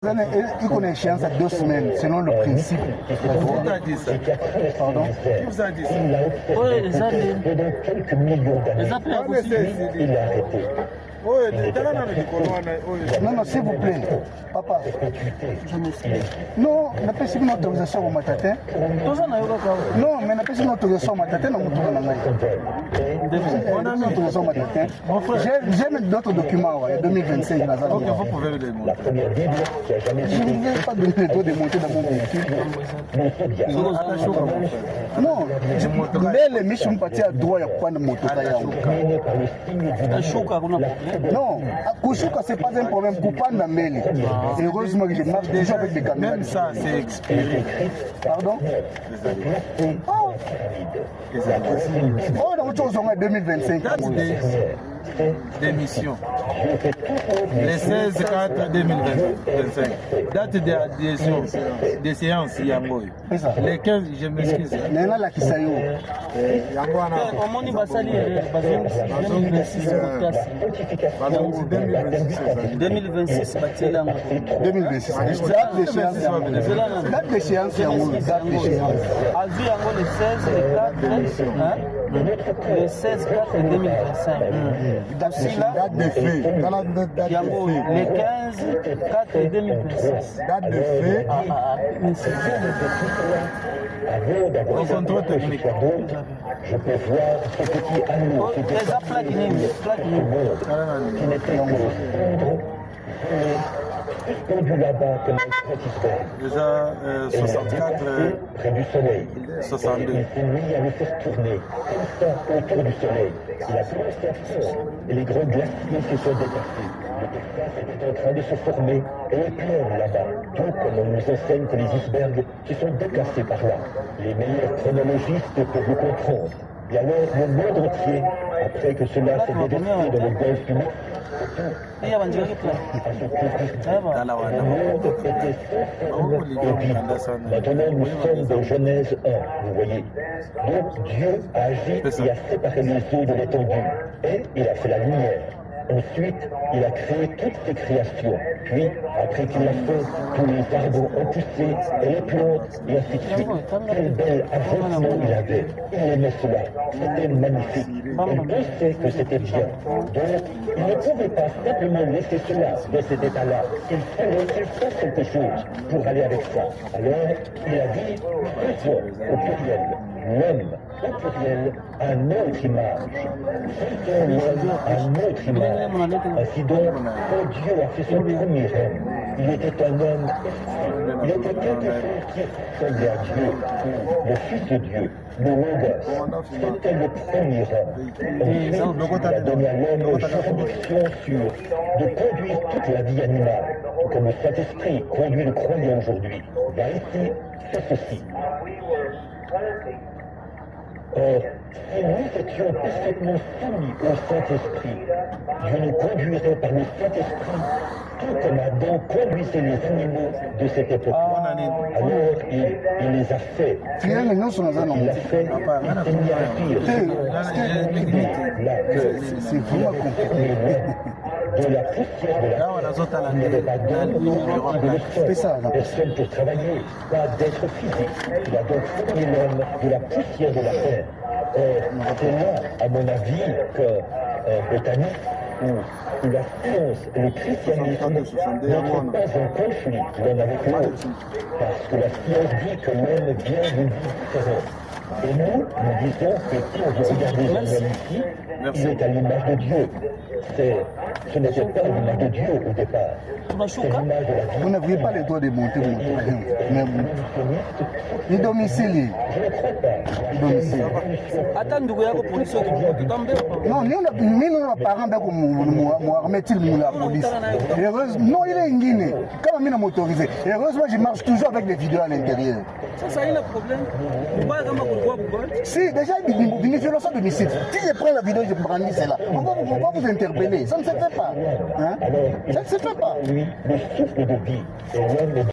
Il connaît échéance à 2 semaines, selon le principe. Qui vous a dit ça? Pardon? Qui vous a dit ça? Oui, les années. Pendant quelques millions d'années, il a arrêté. Non, non, s'il vous plaît, papa. Non, n'a pas signé une autorisation au Matatin. Non, mais n'a pas signé une autorisation au Matatin, on a mis une autorisation au Matatin. J'ai mis d'autres documents, il y a 2025. Ok, vous pouvez les montrer. Je ne vais pas donner le droit de monter dans mon véhicule. Non, mais les missions partis à droit, il n'y a pas de moto. Non, Kouchouka, ce n'est pas un problème. Koupanda Meli. Heureusement que je marche toujours avec des caméras. Même ça, c'est expiré. Pardon? Oh, dans autre chose, on a 2025. Date d'émission. Le 16/4/2025. Date des séances, Yangoy. Les 15, je m'excuse. Nena la Kisayo. Omoni basali 2026 batela 2026. Date d'échéance, Yangoy. Date d'échéance. Avi yango le 16 le 4 le 16/4/2025. Date de fait. Yango le 15/4/2026. Date de fait. Au contrôle technique. Je peux voir ce petit anneau qui Les plaques suspendu là-bas comme un petit iceberg. Déjà 64, Près du soleil. 62. Il s'est mis à le faire tourner constant autour du soleil. Il a commencé à fondre et les grands glaciers se sont déplacés. Le Texas était en train de se former et est plein là-bas, tout comme on nous enseigne que les icebergs se sont déplacés par là. Les meilleurs chronologistes peuvent vous comprendre. Et alors le monde entier, après que cela s'est déversé dans le golfe du Mexique, maintenant nous sommes dans Genèse 1, vous voyez. Donc Dieu a agi et a séparé les eaux de l'étendue. Et il a fait la lumière. Ensuite, il a créé toutes ces créations. Puis, après qu'il l'a fait, tous les arbres ont poussé, et les plantes, et ainsi de suite. Quel bel avancement il avait. Il aimait cela. C'était magnifique. Il pensait que c'était bien. Donc, il ne pouvait pas simplement laisser cela dans cet état-là. Il fallait qu'il fasse quelque chose pour aller avec ça. Alors, il a dit, faisons au pluriel, l'homme au pluriel, à notre image. Faisons l'homme à notre image. Ainsi donc, quand Dieu a fait son premier homme, il était un homme, il était quelque chose qui ressemblait à Dieu, le Fils de Dieu, le Logos. C'était le premier homme. Ensuite, il a donné à l'homme juridiction sur de conduire toute la vie animale, comme le Saint-Esprit conduit le croyant aujourd'hui. Là ici, c'est ceci. Or, si nous étions parfaitement soumis au Saint-Esprit, Dieu nous conduirait par le Saint-Esprit, tout comme Adam conduisait les animaux de cette époque. Alors, il les a fait. Il l'a fait, il s'est mis à pire. C'est vraiment compliqué. De la poussière de la terre, il n'y avait pas d'homme de personne pour travailler, pas d'être physique. Il a donc formé l'homme de la poussière de la terre. C'est là, à mon avis, que botanique ou la science et le christianisme n'entrent pas en conflit l'un avec l'autre. Parce que la science dit que l'homme vient d'une vie différente. Et nous disons que si on veut regarder l'homme ici, il est à l'image de Dieu. Ce n'était pas l'image de Dieu au départ. C'est l'image de la vie. Vous n'aviez pas le droit de monter mon truc. Mais ni domicile. Je ne crois pas. Domicile. Non, ni nos parents remettent la police. Non, il est en Guinée. Comment il m'a autorisé? Heureusement, je marche toujours avec des vidéos à l'intérieur. Ça, il y a un problème. Si, déjà, il y a une violation d'homicide. Si je prends la vidéo, je brandis celle-là. On va vous interpeller. Ça ne se fait pas. Hein? Ça ne se fait pas. Lui, le souffle de vie. Et l'homme